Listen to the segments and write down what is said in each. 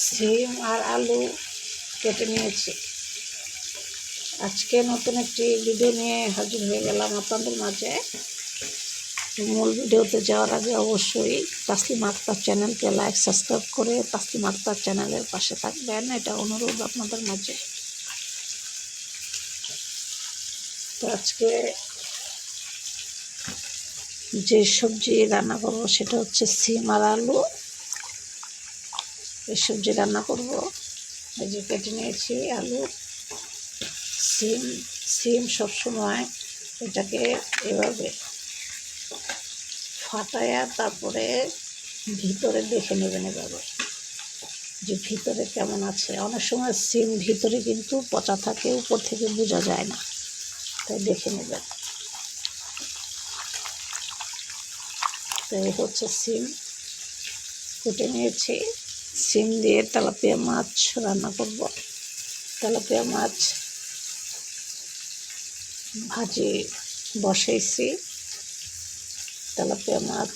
সিম আর আলু কেটে নিয়েছি। আজকে নতুন একটি ভিডিও নিয়ে হাজির হয়ে গেলাম আপনাদের মাঝে। মূল ভিডিওতে যাওয়ার আগে অবশ্যই তাসলিমা আক্তার চ্যানেলকে লাইক সাবস্ক্রাইব করে তাসলিমা আক্তার চ্যানেলের পাশে থাকবেন, এটা অনুরোধ আপনাদের মাঝে। তো আজকে যে সবজি রান্না করব সেটা হচ্ছে সিম আর আলু। এই সবজি রান্না করব। এই যে কেটে নিয়েছি আলু, সিম। সিম সবসময় এটাকে এভাবে ফাটায়া তারপরে ভিতরে দেখে নেবেন, এভাবে যে ভিতরে কেমন আছে। অনেক সময় সিম ভিতরে কিন্তু পচা থাকে, উপর থেকে বোঝা যায় না, তাই দেখে নেবেন। তো এই হচ্ছে সিম কুটে নিয়েছি। সিম দিয়ে তেলাপিয়া মাছ রান্না করব। তেলাপিয়া মাছ ভাজি বসাইছি, তেলাপিয়া মাছ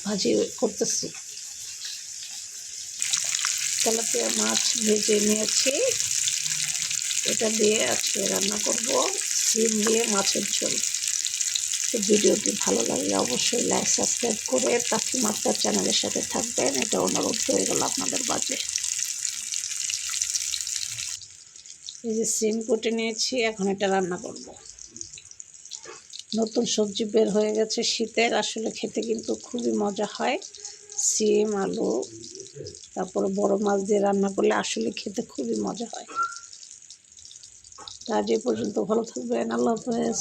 ভাজি করতেছি। তেলাপিয়া মাছ ভেজে নিয়েছি, এটা দিয়ে আজকে রান্না করব সিম দিয়ে মাছের ঝোল। তো ভিডিওটি ভালো লাগলে অবশ্যই লাইক সাবস্ক্রাইব করে তাসলিমা আক্তার চ্যানেলের সাথে থাকবেন, এটা অনুরোধ হয়ে গেল আপনাদের মাঝে। এই যে সিম কুটে নিয়েছি, এখন এটা রান্না করব। নতুন সবজি বের হয়ে গেছে শীতের, আসলে খেতে কিন্তু খুবই মজা হয়। সিম আলু তারপরে বড় মাছ দিয়ে রান্না করলে আসলে খেতে খুবই মজা হয়। আজ এই পর্যন্ত, ভালো থাকবেন, আল্লাহ হাফেজ।